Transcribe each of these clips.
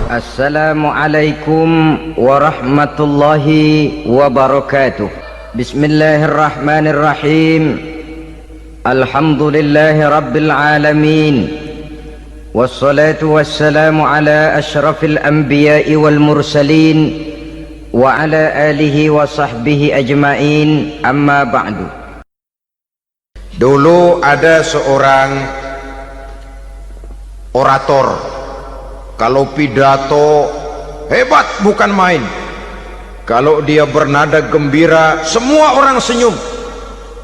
Assalamualaikum warahmatullahi wabarakatuh. Bismillahirrahmanirrahim. Alhamdulillahi rabbil alamin. Wassalatu wassalamu ala ashrafil anbiya'i wal mursalin wa ala alihi wa sahbihi ajma'in, amma ba'du. Dulu ada seorang orator. Kalau pidato hebat bukan main. Kalau dia bernada gembira, semua orang senyum.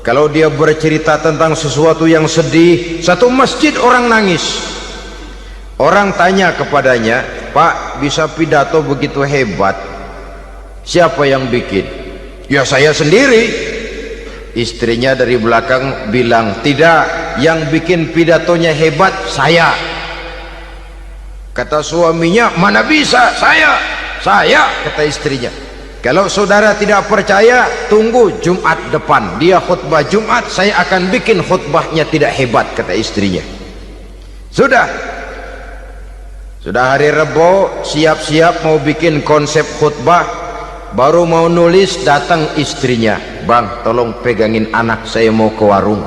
Kalau dia bercerita tentang sesuatu yang sedih, satu masjid orang nangis. Orang tanya kepadanya, "Pak, bisa pidato begitu hebat, siapa yang bikin?" "Ya saya sendiri." Istrinya dari belakang bilang, "Tidak, yang bikin pidatonya hebat saya." Kata suaminya, "Mana bisa, saya." Kata istrinya. "Kalau saudara tidak percaya, tunggu Jumat depan, dia khutbah Jumat, saya akan bikin khutbahnya tidak hebat," kata istrinya. Sudah hari Rebo, siap-siap mau bikin konsep khutbah, baru mau nulis, datang istrinya, "Bang, tolong pegangin anak, saya mau ke warung."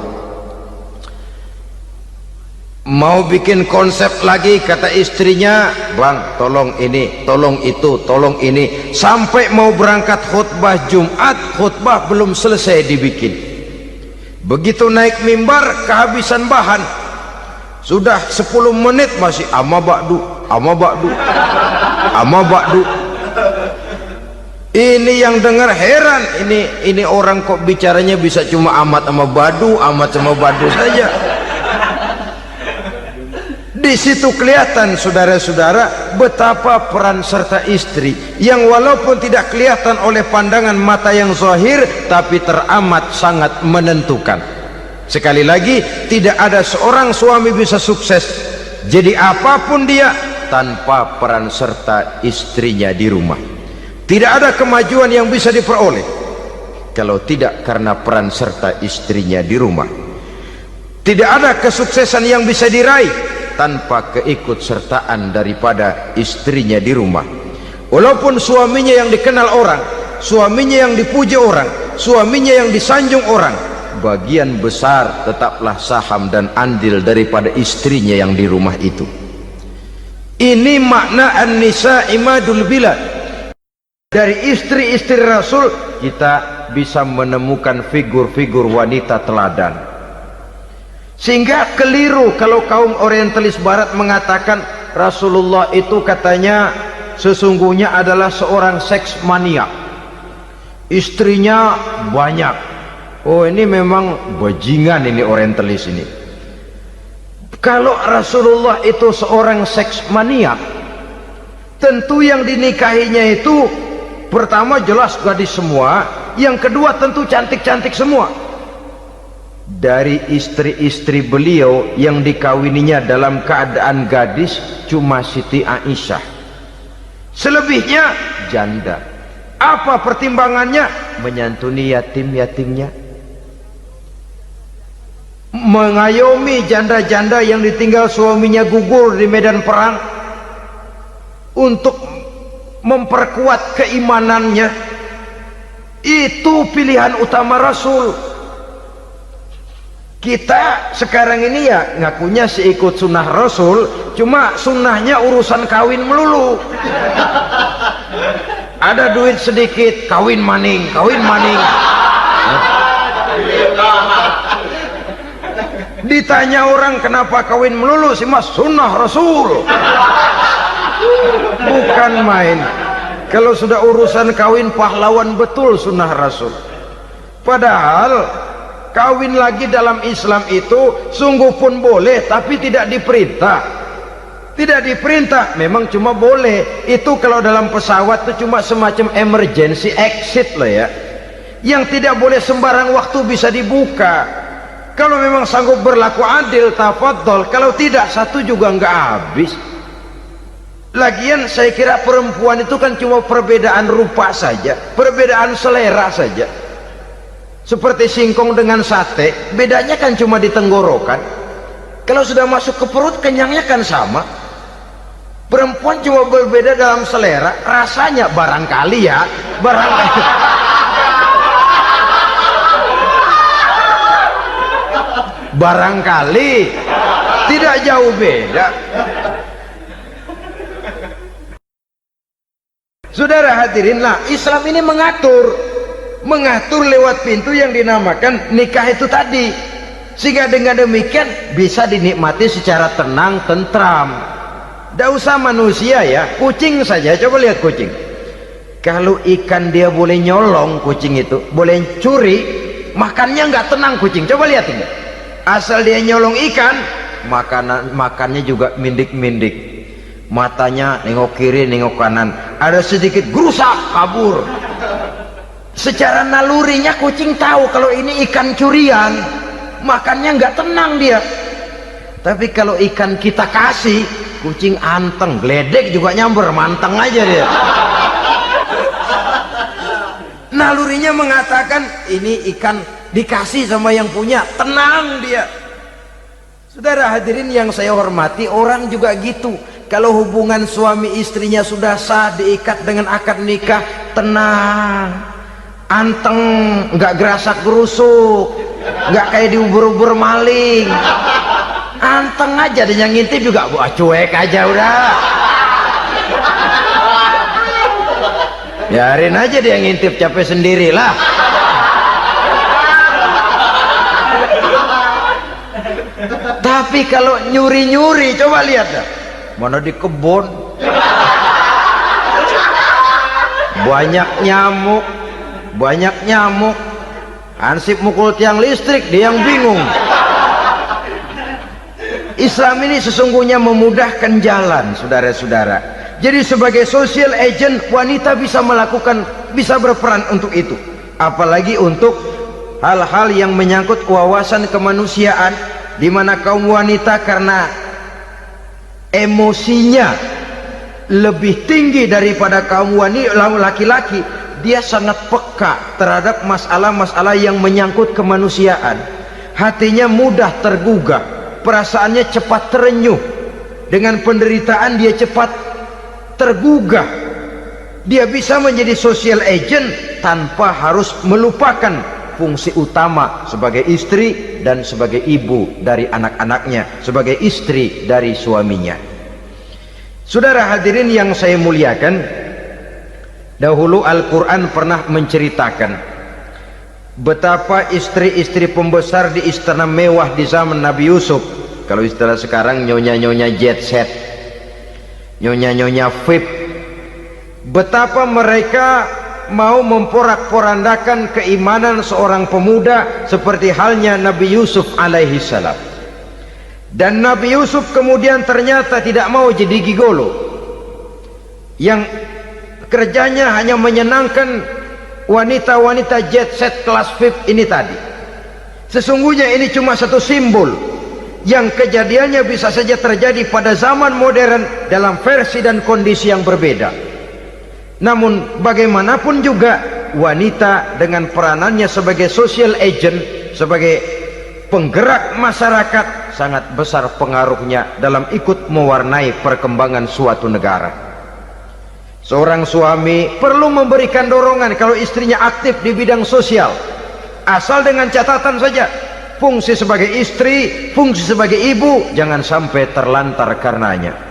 Mau bikin konsep lagi, kata istrinya, "Bang, tolong ini, tolong itu, tolong ini." Sampai mau berangkat khutbah Jumat, khutbah belum selesai dibikin. Begitu naik mimbar, kehabisan bahan. Sudah 10 menit masih amma ba'du, amma ba'du, amma ba'du. Ini yang dengar heran, ini orang kok bicaranya bisa cuma amat sama badu, amat sama badu saja. Di situ kelihatan, saudara-saudara, betapa peran serta istri yang walaupun tidak kelihatan oleh pandangan mata yang zahir, tapi teramat sangat menentukan. Sekali lagi, tidak ada seorang suami bisa sukses jadi apapun dia tanpa peran serta istrinya di rumah. Tidak ada kemajuan yang bisa diperoleh kalau tidak karena peran serta istrinya di rumah. Tidak ada kesuksesan yang bisa diraih tanpa keikutsertaan daripada istrinya di rumah. Walaupun suaminya yang dikenal orang, suaminya yang dipuji orang, suaminya yang disanjung orang, bagian besar tetaplah saham dan andil daripada istrinya yang di rumah itu. Ini makna an-nisa imadul bilad. Dari istri-istri Rasul kita bisa menemukan figur-figur wanita teladan. Sehingga keliru kalau kaum orientalis barat mengatakan Rasulullah itu katanya sesungguhnya adalah seorang seks mania, istrinya banyak. Oh, ini memang bajingan ini orientalis ini. Kalau Rasulullah itu seorang seks mania, tentu yang dinikahinya itu pertama jelas gadis semua, yang kedua tentu cantik-cantik semua. Dari istri-istri beliau yang dikawininya dalam keadaan gadis cuma Siti Aisyah, selebihnya janda. Apa pertimbangannya? Menyantuni yatim-yatimnya, mengayomi janda-janda yang ditinggal suaminya gugur di medan perang, untuk memperkuat keimanannya. Itu pilihan utama Rasul. Kita sekarang ini ya ngakunya sih ikut sunnah Rasul, cuma sunnahnya urusan kawin melulu. Ada duit sedikit, kawin maning, kawin maning. Ditanya orang kenapa kawin melulu, sih mas sunnah Rasul. Bukan main. Kalau sudah urusan kawin pahlawan betul sunnah Rasul. Padahal kawin lagi dalam Islam itu sungguh pun boleh, tapi tidak diperintah. Tidak diperintah, memang cuma boleh. Itu kalau dalam pesawat itu cuma semacam emergency exit lah ya, yang tidak boleh sembarang waktu bisa dibuka. Kalau memang sanggup berlaku adil, tafadhol. Kalau tidak, satu juga nggak habis. Lagian saya kira perempuan itu kan cuma perbedaan rupa saja, perbedaan selera saja. Seperti singkong dengan sate, bedanya kan cuma di tenggorokan. Kalau sudah masuk ke perut, kenyangnya kan sama. Perempuan cuma berbeda dalam selera, rasanya barangkali ya, barangkali. Barangkali tidak jauh beda. Saudara hadirinlah, Islam ini mengatur lewat pintu yang dinamakan nikah itu tadi, sehingga dengan demikian bisa dinikmati secara tenang, tentram. Tidak usah manusia ya, kucing saja. Coba lihat kucing, kalau ikan dia boleh nyolong, kucing itu boleh curi, makannya nggak tenang kucing. Coba lihat ini, asal dia nyolong ikan, makannya juga mindik-mindik, matanya nengok kiri nengok kanan, ada sedikit gerusak kabur. Secara nalurinya kucing tahu kalau ini ikan curian, makannya nggak tenang dia. Tapi kalau ikan kita kasih, kucing anteng, geledek juga nyamber, manteng aja dia. Nalurinya mengatakan ini ikan dikasih sama yang punya, tenang dia. Saudara hadirin yang saya hormati, orang juga gitu. Kalau hubungan suami istrinya sudah sah, diikat dengan akad nikah, tenang, anteng, nggak gerasak gerusuk, nggak kayak diubur-ubur maling, anteng aja. Dia ngintip juga buat cuek aja udah, biarin aja dia ngintip, capek sendirilah. Tapi kalau nyuri-nyuri, coba lihat dah, mana di kebun banyak nyamuk, hansip mukul tiang listrik, dia yang bingung. Islam ini sesungguhnya memudahkan jalan, saudara-saudara. Jadi sebagai social agent, wanita bisa berperan untuk itu, apalagi untuk hal-hal yang menyangkut wawasan kemanusiaan, di mana kaum wanita karena emosinya lebih tinggi daripada kaum laki-laki, dia sangat peka terhadap masalah-masalah yang menyangkut kemanusiaan. Hatinya mudah tergugah, perasaannya cepat terenyuh, dengan penderitaan dia cepat tergugah. Dia bisa menjadi social agent tanpa harus melupakan fungsi utama sebagai istri dan sebagai ibu dari anak-anaknya, sebagai istri dari suaminya. Saudara hadirin yang saya muliakan, dahulu Al-Quran pernah menceritakan betapa istri-istri pembesar di istana mewah di zaman Nabi Yusuf, kalau istilah sekarang nyonya-nyonya jet set, nyonya-nyonya VIP, betapa mereka mau memporak-porandakan keimanan seorang pemuda seperti halnya Nabi Yusuf alaihi salam. Dan Nabi Yusuf kemudian ternyata tidak mau jadi gigolo yang kerjanya hanya menyenangkan wanita-wanita jet set kelas VIP ini tadi. Sesungguhnya ini cuma satu simbol yang kejadiannya bisa saja terjadi pada zaman modern dalam versi dan kondisi yang berbeda. Namun bagaimanapun juga, wanita dengan peranannya sebagai social agent, sebagai penggerak masyarakat, sangat besar pengaruhnya dalam ikut mewarnai perkembangan suatu negara. Seorang suami perlu memberikan dorongan kalau istrinya aktif di bidang sosial, asal dengan catatan saja, fungsi sebagai istri, fungsi sebagai ibu jangan sampai terlantar karenanya.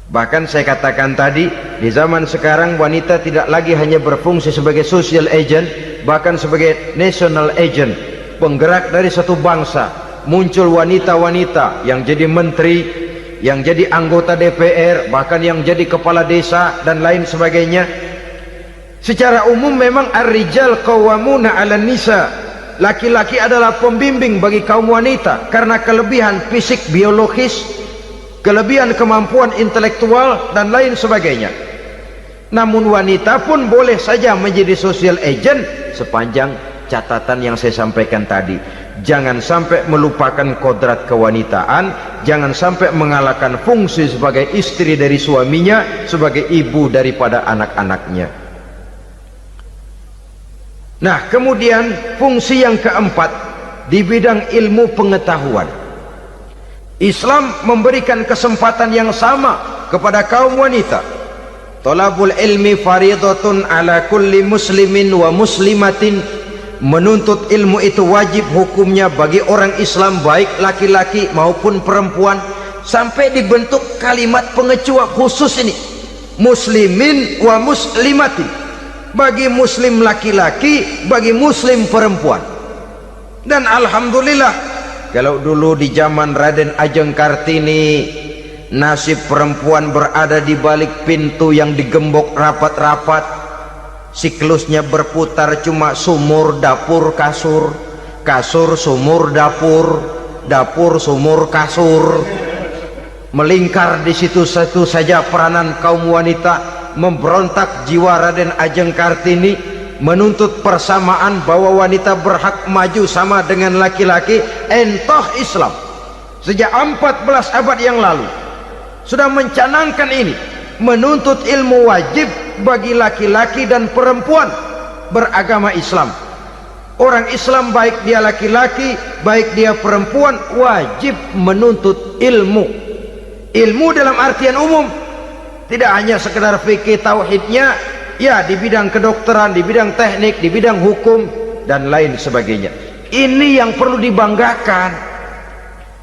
Bahkan saya katakan tadi, di zaman sekarang wanita tidak lagi hanya berfungsi sebagai social agent, bahkan sebagai national agent, penggerak dari satu bangsa. Muncul wanita-wanita yang jadi menteri, yang jadi anggota DPR, bahkan yang jadi kepala desa dan lain sebagainya. Secara umum memang ar-rijal qawwamuna 'alan nisa, laki-laki adalah pembimbing bagi kaum wanita karena kelebihan fisik biologis, kelebihan kemampuan intelektual dan lain sebagainya. Namun wanita pun boleh saja menjadi social agent sepanjang catatan yang saya sampaikan tadi. Jangan sampai melupakan kodrat kewanitaan, jangan sampai mengalahkan fungsi sebagai istri dari suaminya, sebagai ibu daripada anak-anaknya. Nah, kemudian fungsi yang keempat di bidang ilmu pengetahuan. Islam memberikan kesempatan yang sama kepada kaum wanita, talabul ilmi faridatun ala kulli muslimin wa muslimatin, menuntut ilmu itu wajib hukumnya bagi orang Islam baik laki-laki maupun perempuan, sampai dibentuk kalimat pengecuali khusus ini, muslimin wa muslimatin, bagi muslim laki-laki, bagi muslim perempuan. Dan alhamdulillah, kalau dulu di zaman Raden Ajeng Kartini nasib perempuan berada di balik pintu yang digembok rapat-rapat, siklusnya berputar cuma sumur dapur kasur, kasur sumur dapur, dapur sumur kasur, melingkar di situ satu saja peranan kaum wanita. Memberontak jiwa Raden Ajeng Kartini, menuntut persamaan bahwa wanita berhak maju sama dengan laki-laki. Entah Islam sejak 14 abad yang lalu sudah mencanangkan ini, menuntut ilmu wajib bagi laki-laki dan perempuan beragama Islam. Orang Islam baik dia laki-laki baik dia perempuan wajib menuntut ilmu. Ilmu dalam artian umum, tidak hanya sekedar fikih tauhidnya, ya, di bidang kedokteran, di bidang teknik, di bidang hukum dan lain sebagainya. Ini yang perlu dibanggakan.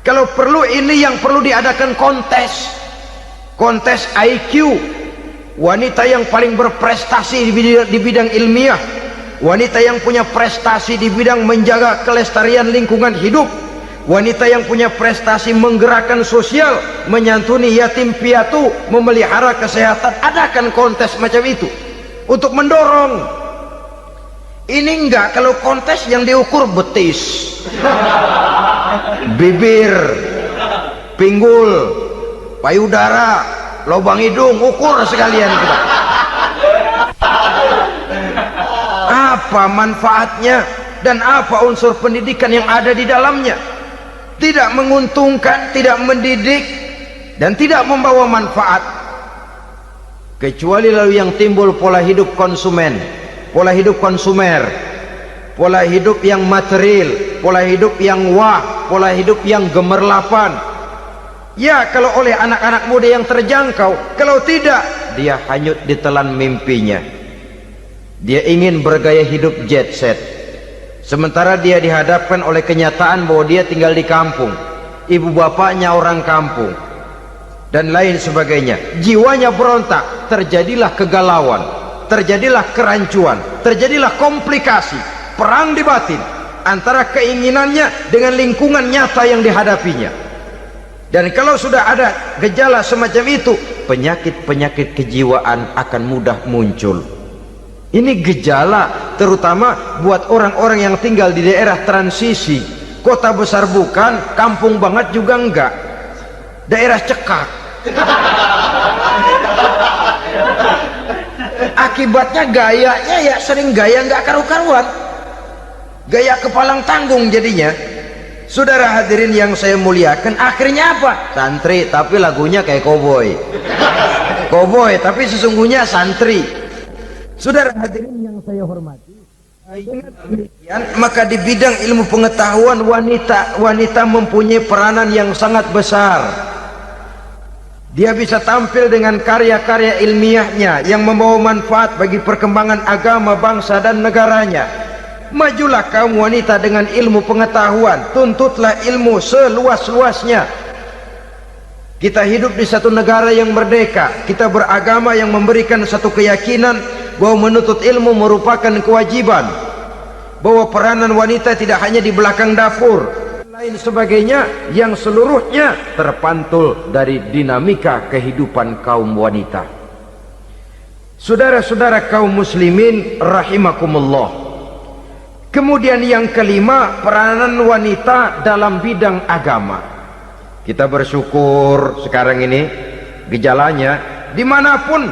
Kalau perlu, ini yang perlu diadakan kontes IQ, wanita yang paling berprestasi di bidang ilmiah, wanita yang punya prestasi di bidang menjaga kelestarian lingkungan hidup, wanita yang punya prestasi menggerakkan sosial, menyantuni yatim piatu, memelihara kesehatan. Adakan kontes macam itu untuk mendorong. Ini enggak, kalau kontes yang diukur betis, bibir, pinggul, payudara, lubang hidung, ukur sekalian kita. Apa manfaatnya dan apa unsur pendidikan yang ada di dalamnya? Tidak menguntungkan, tidak mendidik, dan tidak membawa manfaat, kecuali lalu yang timbul pola hidup konsumen, pola hidup konsumer, pola hidup yang material, pola hidup yang pola hidup yang gemerlapan. Ya, kalau oleh anak-anak muda yang terjangkau, kalau tidak, dia hanyut ditelan mimpinya. Dia ingin bergaya hidup jet set, sementara dia dihadapkan oleh kenyataan bahwa dia tinggal di kampung, ibu bapaknya orang kampung, dan lain sebagainya. Jiwanya berontak, terjadilah kegalauan, terjadilah kerancuan, terjadilah komplikasi, perang di batin antara keinginannya dengan lingkungan nyata yang dihadapinya. Dan kalau sudah ada gejala semacam itu, penyakit-penyakit kejiwaan akan mudah muncul. Ini gejala terutama buat orang-orang yang tinggal di daerah transisi, kota besar bukan, kampung banget juga enggak, daerah cekak. Akibatnya gayanya ya sering gaya enggak karu-karuan, gaya kepalang tanggung jadinya. Saudara hadirin yang saya muliakan, akhirnya apa? Santri tapi lagunya kayak koboi, koboi tapi sesungguhnya santri. Saudara hadirin yang saya hormati, maka di bidang ilmu pengetahuan wanita mempunyai peranan yang sangat besar. Dia bisa tampil dengan karya-karya ilmiahnya yang membawa manfaat bagi perkembangan agama, bangsa dan negaranya. Majulah kaum wanita dengan ilmu pengetahuan, tuntutlah ilmu seluas-luasnya. Kita hidup di satu negara yang merdeka, kita beragama yang memberikan satu keyakinan bahwa menuntut ilmu merupakan kewajiban, bahwa peranan wanita tidak hanya di belakang dapur, lain sebagainya, yang seluruhnya terpantul dari dinamika kehidupan kaum wanita. Saudara-saudara kaum muslimin rahimakumullah. Kemudian yang kelima, peranan wanita dalam bidang agama. Kita bersyukur sekarang ini gejalanya dimanapun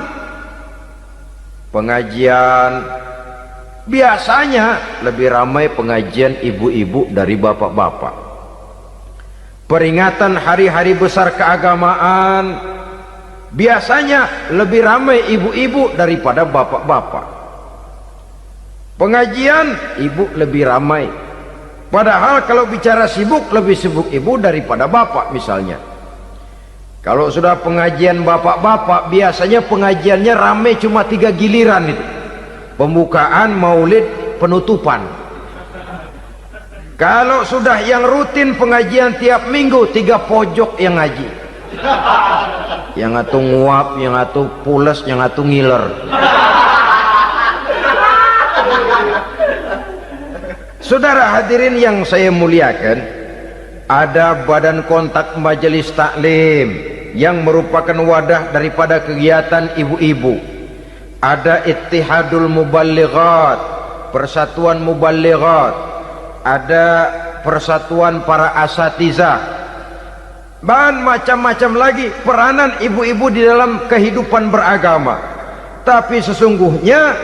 pengajian, biasanya lebih ramai pengajian ibu-ibu dari bapak-bapak. Peringatan hari-hari besar keagamaan, biasanya lebih ramai ibu-ibu daripada bapak-bapak. Pengajian ibu lebih ramai, padahal kalau bicara sibuk, lebih sibuk ibu daripada bapak misalnya. Kalau sudah pengajian bapak-bapak, biasanya pengajiannya rame cuma 3 giliran itu. Pembukaan, maulid, penutupan. Kalau sudah yang rutin pengajian tiap minggu, 3 pojok yang ngaji. Yang atuh nguap, yang atuh pules, yang atuh ngiler. Saudara hadirin yang saya muliakan, ada badan kontak majelis taklim yang merupakan wadah daripada kegiatan ibu-ibu. Ada Ittihadul Muballighat, Persatuan Muballighat, ada Persatuan Para Asatizah, dan macam-macam lagi peranan ibu-ibu di dalam kehidupan beragama. Tapi sesungguhnya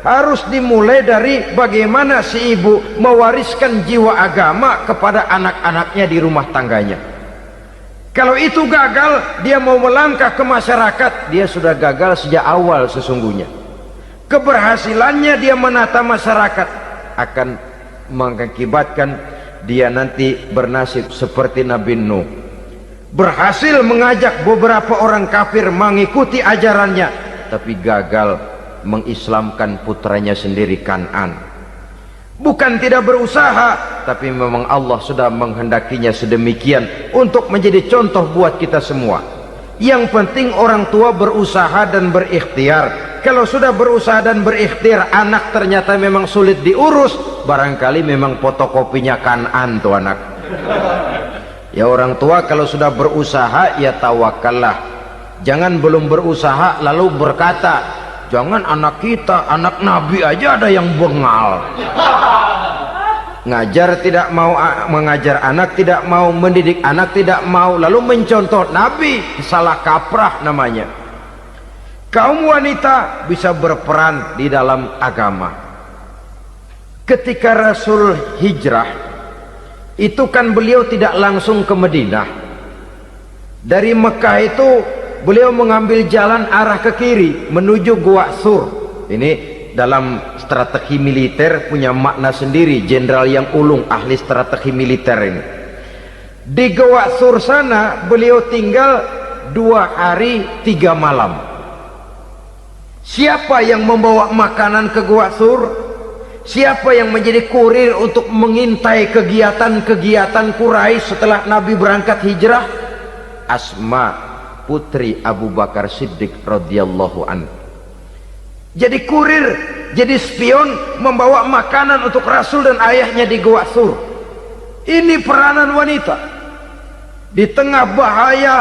harus dimulai dari bagaimana si ibu mewariskan jiwa agama kepada anak-anaknya di rumah tangganya. Kalau itu gagal, dia mau melangkah ke masyarakat, dia sudah gagal sejak awal sesungguhnya. Keberhasilannya dia menata masyarakat akan mengakibatkan dia nanti bernasib seperti Nabi Nuh. Berhasil mengajak beberapa orang kafir mengikuti ajarannya, tapi gagal mengislamkan putranya sendiri Kan'an. Bukan tidak berusaha, tapi memang Allah sudah menghendakinya sedemikian untuk menjadi contoh buat kita semua. Yang penting orang tua berusaha dan berikhtiar. Kalau sudah berusaha dan berikhtiar, anak ternyata memang sulit diurus, barangkali memang fotokopinya Kan'an tuh anak. Ya orang tua kalau sudah berusaha, ya tawakallah. Jangan belum berusaha lalu berkata, jangan anak kita, anak Nabi aja ada yang bengal. Ngajar tidak mau, mengajar anak tidak mau, mendidik anak tidak mau, lalu mencontoh Nabi, salah kaprah namanya. Kaum wanita bisa berperan di dalam agama. Ketika Rasul hijrah, itu kan beliau tidak langsung ke Madinah. Dari Mekah itu beliau mengambil jalan arah ke kiri menuju Gua Sur. Ini dalam strategi militer punya makna sendiri. Jenderal yang ulung, ahli strategi militer ini. Di Gua Sur sana beliau tinggal 2 hari 3 malam. Siapa yang membawa makanan ke Gua Sur? Siapa yang menjadi kurir untuk mengintai kegiatan-kegiatan Quraisy setelah Nabi berangkat hijrah? Asma, putri Abu Bakar Siddiq radhiyallahu anhu. Jadi kurir, jadi spion, membawa makanan untuk Rasul dan ayahnya di Gua Sur. Ini peranan wanita. Di tengah bahaya,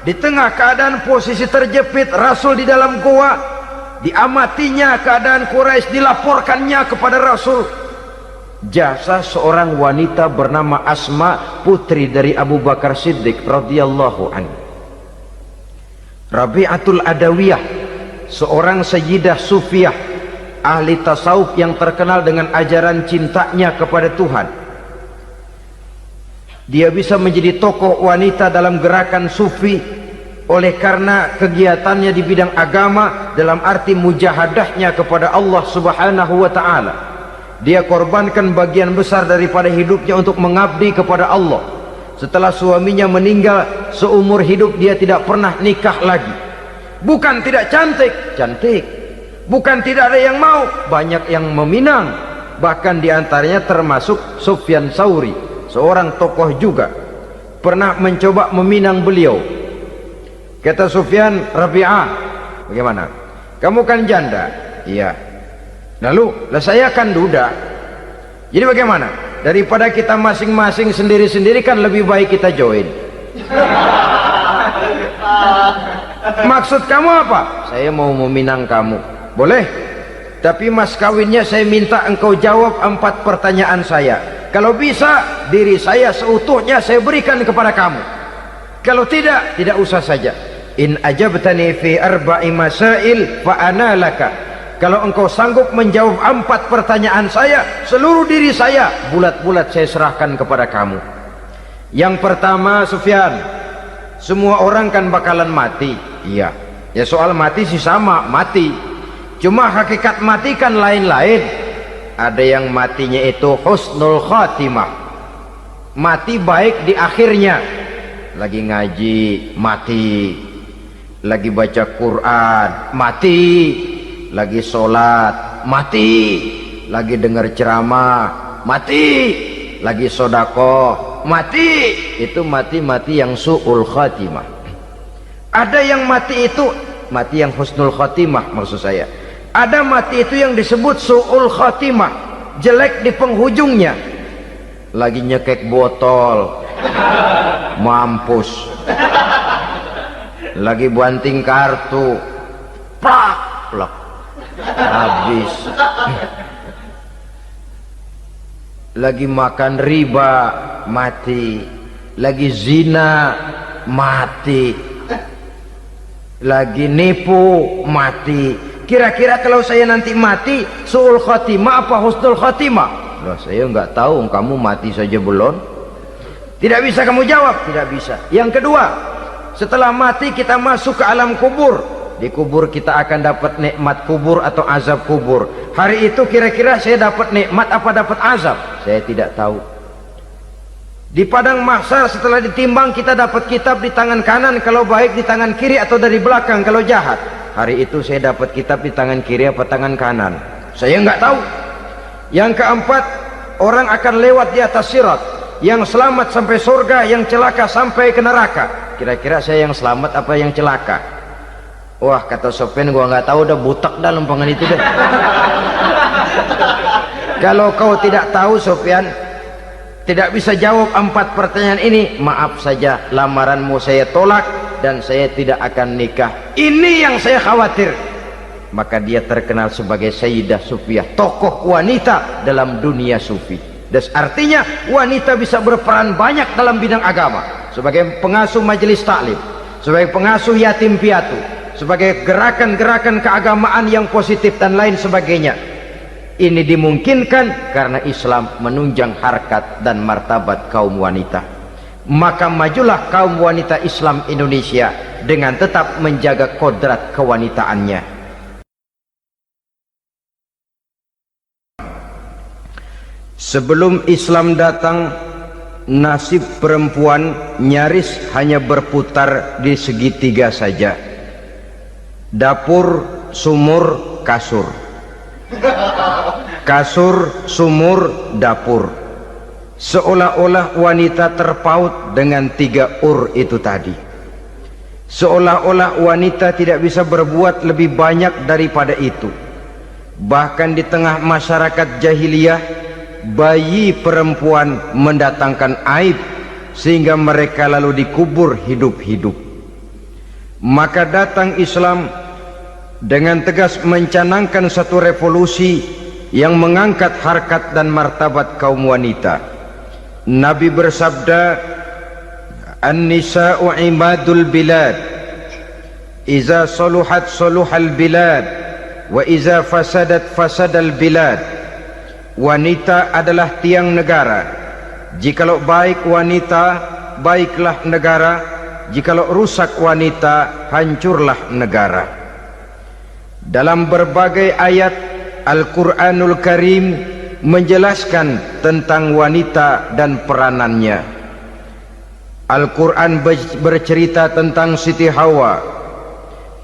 di tengah keadaan posisi terjepit, Rasul di dalam gua, diamatinya keadaan Quraisy, dilaporkannya kepada Rasul. Jasa seorang wanita bernama Asma, putri dari Abu Bakar Siddiq radhiyallahu anhu. Rabi'atul Adawiyah, seorang sayyidah sufiyah, ahli tasawuf yang terkenal dengan ajaran cintanya kepada Tuhan. Dia bisa menjadi tokoh wanita dalam gerakan sufi oleh karena kegiatannya di bidang agama, dalam arti mujahadahnya kepada Allah subhanahu wa ta'ala. Dia korbankan bagian besar daripada hidupnya untuk mengabdi kepada Allah. Setelah suaminya meninggal, seumur hidup dia tidak pernah nikah lagi. Bukan tidak cantik, cantik. Bukan tidak ada yang mau, banyak yang meminang. Bahkan diantaranya termasuk Sufyan Tsauri, seorang tokoh juga, pernah mencoba meminang beliau. Kata Sufyan, Rabi'ah, bagaimana? Kamu kan janda? Iya. Lalu, lah saya kan duda. Jadi bagaimana? Daripada kita masing-masing sendiri-sendiri kan lebih baik kita join. Maksud kamu apa? Saya mau meminang kamu. Boleh? Tapi mas kawinnya saya minta engkau jawab 4 pertanyaan saya. Kalau bisa, diri saya seutuhnya saya berikan kepada kamu. Kalau tidak, tidak usah saja. In ajabtani fi 4 masail fa ana laka. Kalau engkau sanggup menjawab 4 pertanyaan saya, seluruh diri saya bulat-bulat saya serahkan kepada kamu. Yang pertama, Sufyan, semua orang kan bakalan mati. Iya. Ya soal mati sih sama, mati. Cuma hakikat mati kan lain-lain. Ada yang matinya itu husnul khatimah, mati baik di akhirnya. lagi ngaji mati, lagi baca Quran mati, lagi sholat mati, lagi dengar ceramah mati, lagi sodakoh mati. Itu mati-mati yang su'ul khatimah. Ada yang mati itu mati yang husnul khatimah, maksud saya. Ada mati itu yang disebut su'ul khatimah, jelek di penghujungnya. Lagi nyekek botol mampus, lagi banting kartu plak plak habis, lagi makan riba mati, lagi zina mati, lagi nipu mati. Kira-kira kalau saya nanti mati su'ul khatimah apa husnul khatimah? Loh, saya nggak tahu, kamu mati saja belum. Tidak bisa kamu jawab, tidak bisa. Yang kedua, setelah mati kita masuk ke alam kubur. Di kubur kita akan dapat nikmat kubur atau azab kubur. Hari itu kira-kira saya dapat nikmat apa dapat azab? Saya tidak tahu. Di padang mahsyar setelah ditimbang kita dapat kitab di tangan kanan kalau baik, di tangan kiri atau dari belakang kalau jahat. Hari itu saya dapat kitab di tangan kiri apa tangan kanan? Saya nggak tahu. Yang keempat, orang akan lewat di atas sirat. Yang selamat sampai surga, yang celaka sampai ke neraka. Kira-kira saya yang selamat apa yang celaka? Wah, kata Sofyan, gua nggak tahu, udah butak dah lempangan itu deh. Kalau kau tidak tahu Sofyan, tidak bisa jawab 4 pertanyaan ini, maaf saja, lamaranmu saya tolak dan saya tidak akan nikah. Ini yang saya khawatir. Maka dia terkenal sebagai Sayyidah Sufiyah, tokoh wanita dalam dunia sufi. Dan artinya wanita bisa berperan banyak dalam bidang agama, sebagai pengasuh majelis taklim, sebagai pengasuh yatim piatu, sebagai gerakan-gerakan keagamaan yang positif dan lain sebagainya. Ini dimungkinkan karena Islam menunjang harkat dan martabat kaum wanita. Maka majulah kaum wanita Islam Indonesia dengan tetap menjaga kodrat kewanitaannya. Sebelum Islam datang, nasib perempuan nyaris hanya berputar di segitiga saja. Dapur, sumur, kasur. Kasur, sumur, dapur. Seolah-olah wanita terpaut dengan 3 itu tadi. Seolah-olah wanita tidak bisa berbuat lebih banyak daripada itu. Bahkan di tengah masyarakat jahiliyah, bayi perempuan mendatangkan aib sehingga mereka lalu dikubur hidup-hidup. Maka datang Islam dengan tegas mencanangkan satu revolusi yang mengangkat harkat dan martabat kaum wanita. Nabi bersabda, "An-nisa'u imadul bilad, iza saluhat saluhal bilad, wa iza fasadat fasadal bilad." Wanita adalah tiang negara. Jikalau baik wanita, baiklah negara. Jikalau rusak wanita, hancurlah negara. Dalam berbagai ayat Al-Quranul Karim menjelaskan tentang wanita dan peranannya. Al-Quran bercerita tentang Siti Hawa.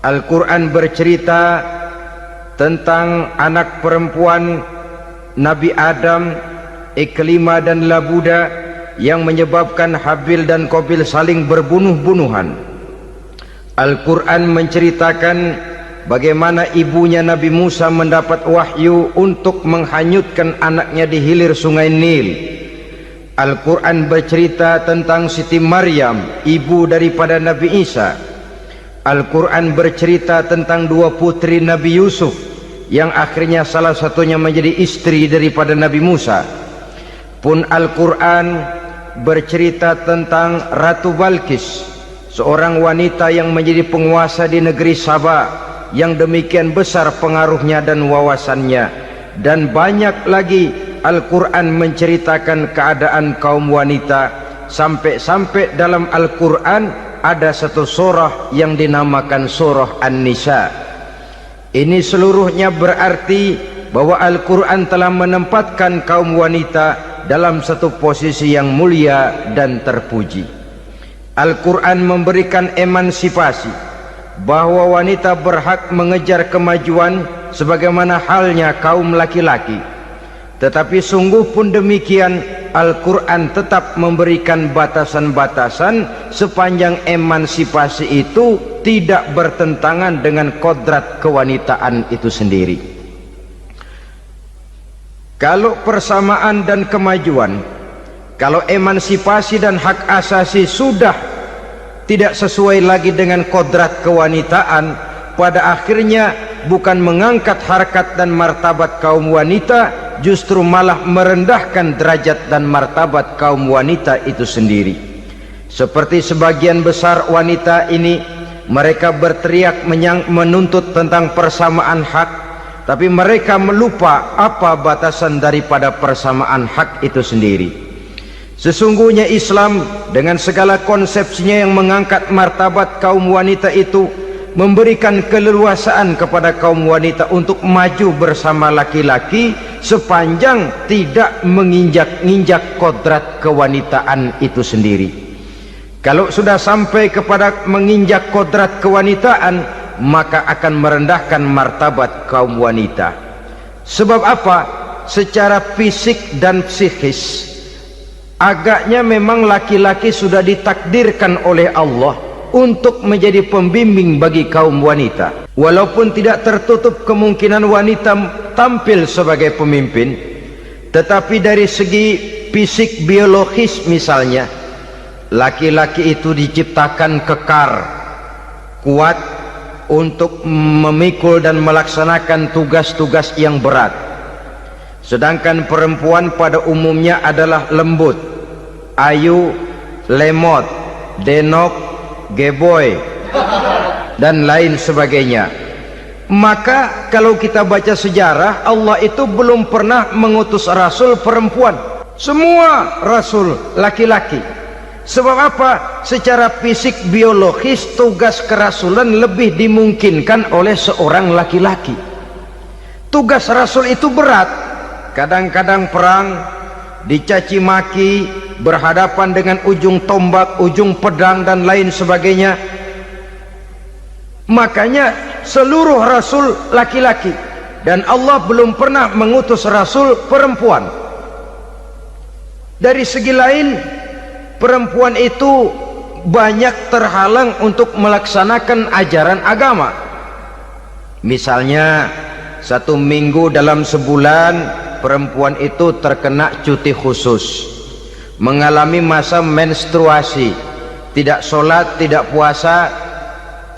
Al-Quran bercerita tentang anak perempuan Nabi Adam, Iklimah dan Labuda yang menyebabkan Habil dan Qabil saling berbunuh-bunuhan. Al-Quran menceritakan bagaimana ibunya Nabi Musa mendapat wahyu untuk menghanyutkan anaknya di hilir sungai Nil. Al-Quran bercerita tentang Siti Maryam, ibu daripada Nabi Isa. Al-Quran bercerita tentang 2 putri Nabi Yusuf, yang akhirnya salah satunya menjadi istri daripada Nabi Musa. Pun Al-Quran bercerita tentang Ratu Balkis, seorang wanita yang menjadi penguasa di negeri Sabah, yang demikian besar pengaruhnya dan wawasannya. Dan banyak lagi Al-Quran menceritakan keadaan kaum wanita, sampai-sampai dalam Al-Quran ada satu surah yang dinamakan surah An-Nisa. Ini seluruhnya berarti bahwa Al-Quran telah menempatkan kaum wanita dalam satu posisi yang mulia dan terpuji. Al-Quran memberikan emansipasi, bahwa wanita berhak mengejar kemajuan sebagaimana halnya kaum laki-laki. Tetapi sungguh pun demikian, Al-Quran tetap memberikan batasan-batasan sepanjang emansipasi itu tidak bertentangan dengan kodrat kewanitaan itu sendiri. Kalau persamaan dan kemajuan, kalau emansipasi dan hak asasi sudah tidak sesuai lagi dengan kodrat kewanitaan, pada akhirnya bukan mengangkat harkat dan martabat kaum wanita, justru malah merendahkan derajat dan martabat kaum wanita itu sendiri. Seperti sebagian besar wanita ini, mereka berteriak menuntut tentang persamaan hak, tapi mereka melupa apa batasan daripada persamaan hak itu sendiri. Sesungguhnya Islam dengan segala konsepsinya yang mengangkat martabat kaum wanita itu memberikan keleluasaan kepada kaum wanita untuk maju bersama laki-laki sepanjang tidak menginjak-injak kodrat kewanitaan itu sendiri. Kalau sudah sampai kepada menginjak kodrat kewanitaan, maka akan merendahkan martabat kaum wanita. Sebab apa? Secara fisik dan psikis agaknya memang laki-laki sudah ditakdirkan oleh Allah untuk menjadi pembimbing bagi kaum wanita. Walaupun tidak tertutup kemungkinan wanita tampil sebagai pemimpin, tetapi dari segi fisik biologis misalnya, laki-laki itu diciptakan kekar, kuat untuk memikul dan melaksanakan tugas-tugas yang berat. Sedangkan perempuan pada umumnya adalah lembut, ayu, lemot, denok, geboy dan lain sebagainya. Maka kalau kita baca sejarah, Allah itu belum pernah mengutus rasul perempuan, semua rasul laki-laki. Sebab apa? Secara fisik biologis tugas kerasulan lebih dimungkinkan oleh seorang laki-laki. Tugas rasul itu berat, kadang-kadang perang, dicaci maki, berhadapan dengan ujung tombak, ujung pedang dan lain sebagainya. Makanya seluruh rasul laki-laki, dan Allah belum pernah mengutus rasul perempuan. Dari segi lain, perempuan itu banyak terhalang untuk melaksanakan ajaran agama. Misalnya 1 minggu dalam sebulan perempuan itu terkena cuti khusus, mengalami masa menstruasi, tidak sholat, tidak puasa,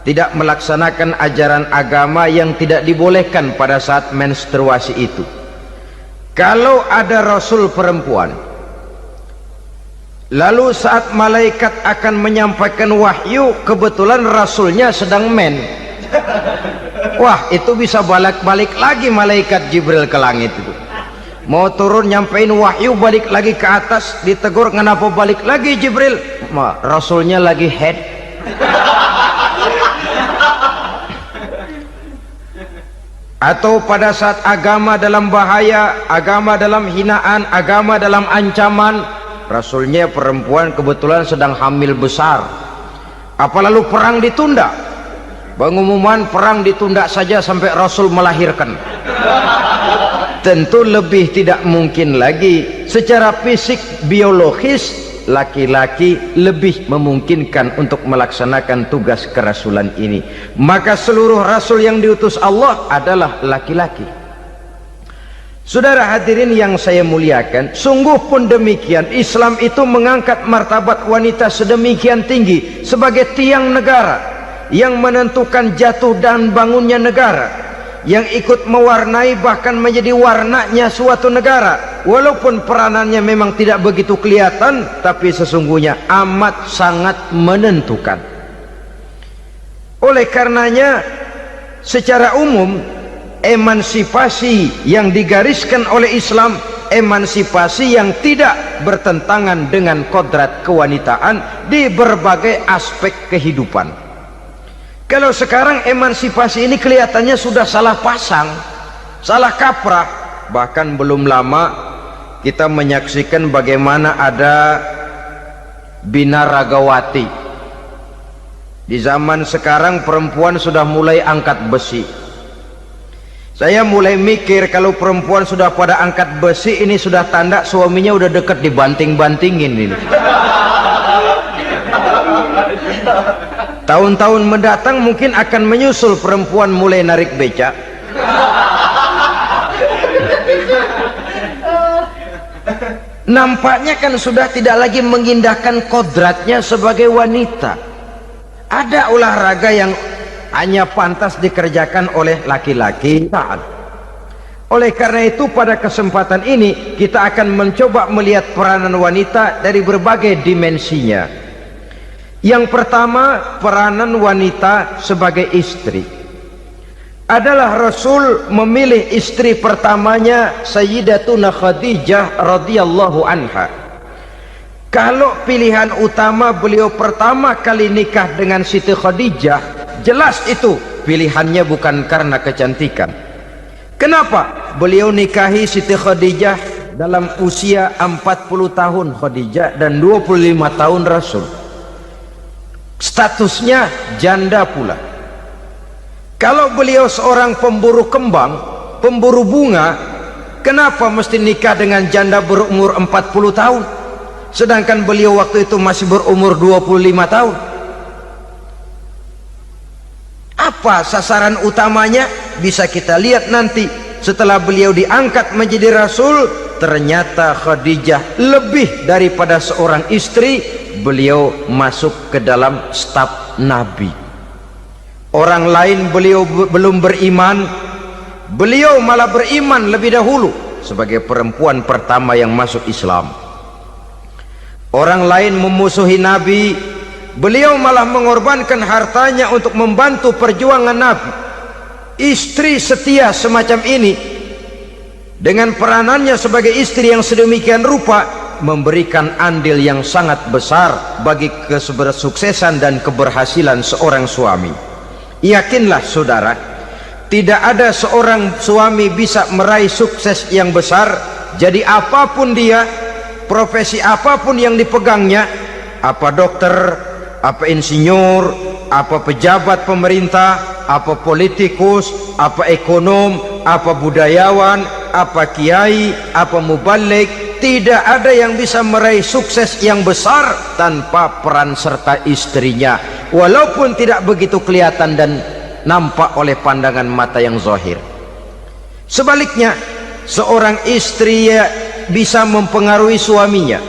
tidak melaksanakan ajaran agama yang tidak dibolehkan pada saat menstruasi itu. Kalau ada rasul perempuan, lalu saat malaikat akan menyampaikan wahyu, kebetulan rasulnya sedang wah, itu bisa balik-balik lagi malaikat Jibril ke langit itu. Mau turun nyampein wahyu, balik lagi ke atas, ditegur, kenapa balik lagi Jibril? Rasulnya lagi head. Atau pada saat agama dalam bahaya, agama dalam hinaan, agama dalam ancaman, rasulnya perempuan kebetulan sedang hamil besar. Apa lalu perang ditunda? Pengumuman perang ditunda saja sampai rasul melahirkan. Tentu lebih tidak mungkin lagi. Secara fisik biologis, laki-laki lebih memungkinkan untuk melaksanakan tugas kerasulan ini. Maka seluruh rasul yang diutus Allah adalah laki-laki. Saudara hadirin yang saya muliakan, sungguh pun demikian, Islam itu mengangkat martabat wanita sedemikian tinggi sebagai tiang negara yang menentukan jatuh dan bangunnya negara, yang ikut mewarnai bahkan menjadi warnanya suatu negara. Walaupun peranannya memang tidak begitu kelihatan, tapi sesungguhnya amat sangat menentukan. Oleh karenanya, secara umum emansipasi yang digariskan oleh Islam, emansipasi yang tidak bertentangan dengan kodrat kewanitaan di berbagai aspek kehidupan. Kalau sekarang emansipasi ini kelihatannya sudah salah pasang, salah kaprah. Bahkan belum lama kita menyaksikan bagaimana ada binaragawati Di zaman sekarang perempuan sudah mulai angkat besi. Saya mulai mikir kalau perempuan sudah pada angkat besi, ini sudah tanda suaminya udah deket dibanting-bantingin ini. Tahun-tahun mendatang mungkin akan menyusul perempuan mulai narik becak. Nampaknya kan sudah tidak lagi mengindahkan kodratnya sebagai wanita. Ada olahraga yang hanya pantas dikerjakan oleh laki-laki. Oleh karena itu pada kesempatan ini kita akan mencoba melihat peranan wanita dari berbagai dimensinya. Yang pertama, peranan wanita sebagai istri. Adalah Rasul memilih istri pertamanya Sayyidatuna Khadijah radhiyallahu anha. Kalau pilihan utama beliau pertama kali nikah dengan Siti Khadijah, jelas itu pilihannya bukan karena kecantikan. Kenapa? Beliau nikahi Siti Khadijah dalam usia 40 tahun Khadijah dan 25 tahun Rasul. Statusnya janda pula. Kalau beliau seorang pemburu kembang, pemburu bunga, kenapa mesti nikah dengan janda berumur 40 tahun? Sedangkan beliau waktu itu masih berumur 25 tahun. Apa sasaran utamanya? Bisa kita lihat nanti. Setelah beliau diangkat menjadi Rasul, ternyata Khadijah lebih daripada seorang istri, beliau masuk ke dalam staf Nabi. Orang lain beliau belum beriman, beliau malah beriman lebih dahulu sebagai perempuan pertama yang masuk Islam. Orang lain memusuhi Nabi, beliau malah mengorbankan hartanya untuk membantu perjuangan Nabi. Istri setia semacam ini dengan peranannya sebagai istri yang sedemikian rupa memberikan andil yang sangat besar bagi kesuksesan dan keberhasilan seorang suami. Yakinlah saudara, tidak ada seorang suami bisa meraih sukses yang besar, jadi apapun dia, profesi apapun yang dipegangnya, apa dokter, apa insinyur, apa pejabat pemerintah, apa politikus, apa ekonom, apa budayawan, apa kiai, apa mubalik, tidak ada yang bisa meraih sukses yang besar tanpa peran serta istrinya, walaupun tidak begitu kelihatan dan nampak oleh pandangan mata yang zahir. Sebaliknya, seorang istri bisa mempengaruhi suaminya.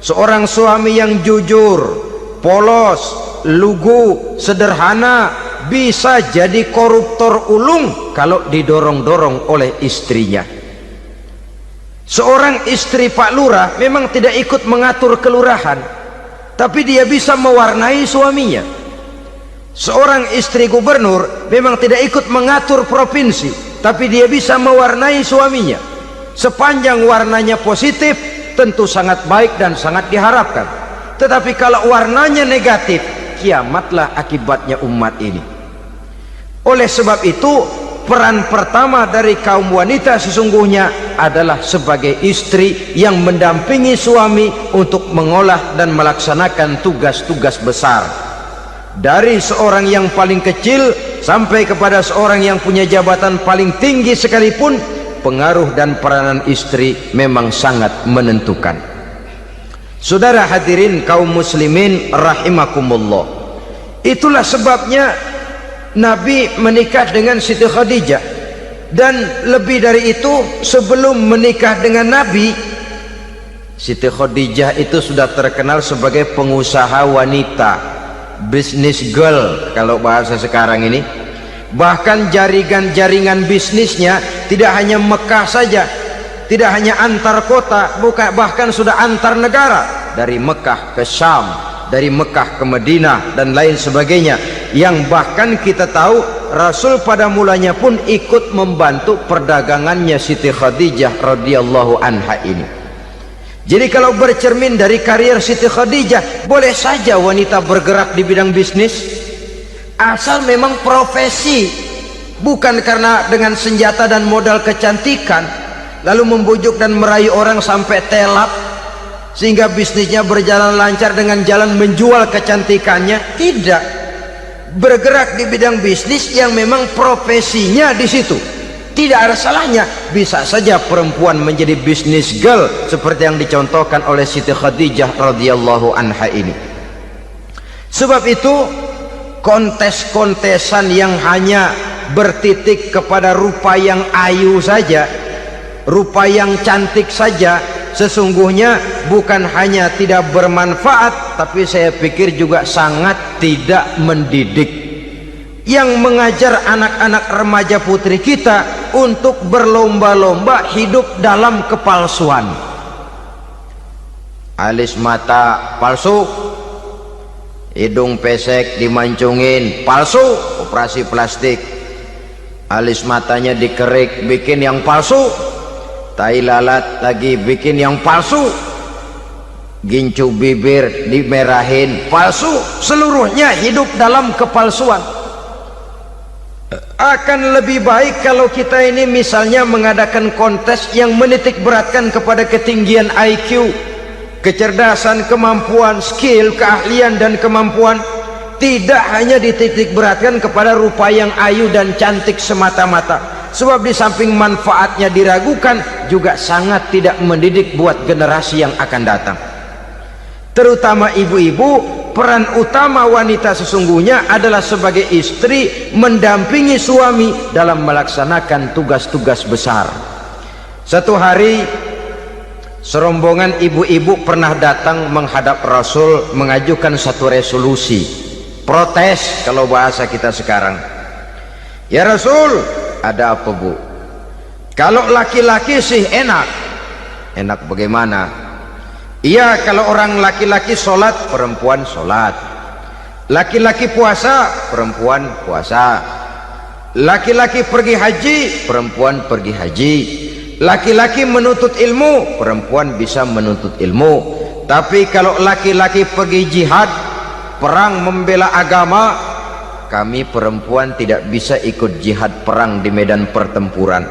Seorang suami yang jujur, polos, lugu, sederhana, bisa jadi koruptor ulung kalau didorong-dorong oleh istrinya. Seorang istri Pak Lurah memang tidak ikut mengatur kelurahan, tapi dia bisa mewarnai suaminya. Seorang istri gubernur memang tidak ikut mengatur provinsi, tapi dia bisa mewarnai suaminya. Sepanjang warnanya positif, tentu sangat baik dan sangat diharapkan. Tetapi kalau warnanya negatif, kiamatlah akibatnya umat ini. Oleh sebab itu, peran pertama dari kaum wanita sesungguhnya adalah sebagai istri yang mendampingi suami untuk mengolah dan melaksanakan tugas-tugas besar. Dari seorang yang paling kecil sampai kepada seorang yang punya jabatan paling tinggi sekalipun, pengaruh dan peranan istri memang sangat menentukan. Saudara hadirin kaum muslimin rahimakumullah, itulah sebabnya Nabi menikah dengan Siti Khadijah. Dan lebih dari itu, sebelum menikah dengan Nabi, Siti Khadijah itu sudah terkenal sebagai pengusaha wanita, business girl kalau bahasa sekarang ini. Bahkan jaringan bisnisnya tidak hanya Mekah saja, tidak hanya antar kota, bukan, bahkan sudah antar negara, dari Mekah ke Syam, dari Mekah ke Madinah dan lain sebagainya, yang bahkan kita tahu Rasul pada mulanya pun ikut membantu perdagangannya Siti Khadijah radhiyallahu anha ini. Jadi kalau bercermin dari karier Siti Khadijah, boleh saja wanita bergerak di bidang bisnis, asal memang profesi, bukan karena dengan senjata dan modal kecantikan lalu membujuk dan merayu orang sampai telap sehingga bisnisnya berjalan lancar dengan jalan menjual kecantikannya. Tidak, bergerak di bidang bisnis yang memang profesinya di situ. Tidak ada salahnya. Bisa saja perempuan menjadi bisnis girl seperti yang dicontohkan oleh Siti Khadijah radhiyallahu anha ini. Sebab itu kontes-kontesan yang hanya bertitik kepada rupa yang ayu saja, rupa yang cantik saja, sesungguhnya bukan hanya tidak bermanfaat, tapi saya pikir juga sangat tidak mendidik. Yang mengajar anak-anak remaja putri kita untuk berlomba-lomba hidup dalam kepalsuan. Alis mata palsu, hidung pesek dimancungin palsu, operasi plastik. Alis matanya dikerik bikin yang palsu, tai lalat lagi bikin yang palsu, gincu bibir dimerahin palsu. Seluruhnya hidup dalam kepalsuan. Akan lebih baik kalau kita ini misalnya mengadakan kontes yang menitik beratkan kepada ketinggian IQ, kecerdasan, kemampuan, skill, keahlian dan kemampuan. Tidak hanya dititik beratkan kepada rupa yang ayu dan cantik semata-mata. Sebab di samping manfaatnya diragukan, juga sangat tidak mendidik buat generasi yang akan datang. Terutama ibu-ibu, peran utama wanita sesungguhnya adalah sebagai istri mendampingi suami dalam melaksanakan tugas-tugas besar. Satu hari serombongan ibu-ibu pernah datang menghadap Rasul mengajukan satu resolusi, protes kalau bahasa kita sekarang. Ya Rasul, ada apa bu? Kalau laki-laki sih enak. Enak bagaimana? Iya, kalau orang laki-laki sholat, perempuan sholat. Laki-laki puasa, perempuan puasa. Laki-laki pergi haji, perempuan pergi haji. Laki-laki menuntut ilmu, perempuan bisa menuntut ilmu. Tapi kalau laki-laki pergi jihad, perang membela agama, kami perempuan tidak bisa ikut jihad perang di medan pertempuran.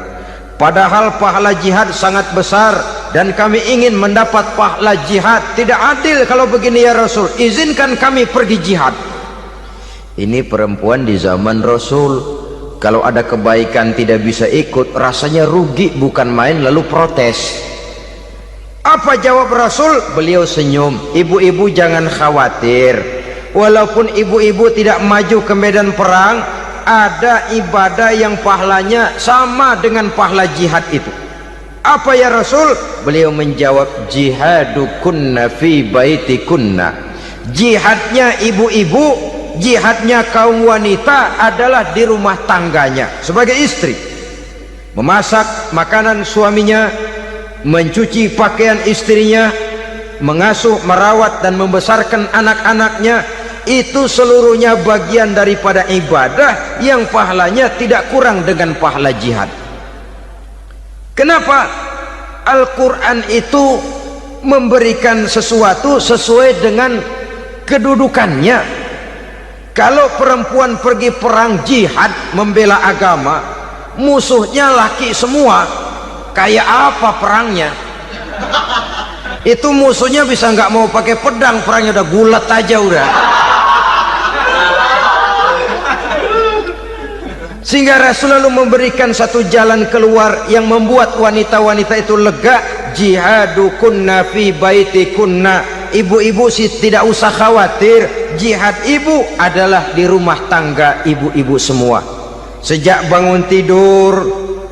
Padahal pahala jihad sangat besar dan kami ingin mendapat pahala jihad. Tidak adil kalau begini ya Rasul, izinkan kami pergi jihad. Ini perempuan di zaman Rasul, kalau ada kebaikan tidak bisa ikut, rasanya rugi bukan main, lalu protes. Apa jawab Rasul? Beliau senyum. Ibu-ibu jangan khawatir, walaupun ibu-ibu tidak maju ke medan perang, ada ibadah yang pahalanya sama dengan pahala jihad itu. Apa ya Rasul? Beliau menjawab, jihadukunna fi baitikunna. Jihadnya ibu-ibu, jihadnya kaum wanita adalah di rumah tangganya sebagai istri. Memasak makanan suaminya, mencuci pakaian istrinya, mengasuh, merawat dan membesarkan anak-anaknya. Itu seluruhnya bagian daripada ibadah yang pahalanya tidak kurang dengan pahala jihad. Kenapa? Al-Quran itu memberikan sesuatu sesuai dengan kedudukannya. Kalau perempuan pergi perang jihad membela agama, musuhnya laki semua, kayak apa perangnya? Itu musuhnya bisa nggak mau pakai pedang, perangnya udah gulat aja udah. Sehingga Rasul lalu memberikan satu jalan keluar yang membuat wanita-wanita itu lega. Jihadukunna fi baitikunna. Ibu-ibu sih tidak usah khawatir, jihad ibu adalah di rumah tangga ibu-ibu semua. Sejak bangun tidur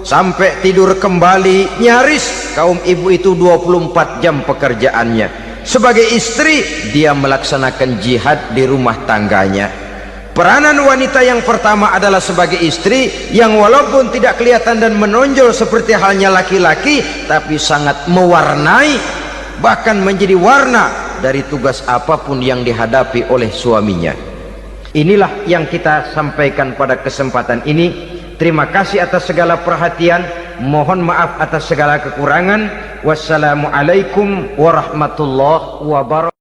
sampai tidur kembali, nyaris kaum ibu itu 24 jam pekerjaannya. Sebagai istri, dia melaksanakan jihad di rumah tangganya. Peranan wanita yang pertama adalah sebagai istri yang walaupun tidak kelihatan dan menonjol seperti halnya laki-laki, tapi sangat mewarnai, bahkan menjadi warna dari tugas apapun yang dihadapi oleh suaminya. Inilah yang kita sampaikan pada kesempatan ini. Terima kasih atas segala perhatian, mohon maaf atas segala kekurangan. Wassalamualaikum warahmatullahi wabarakatuh.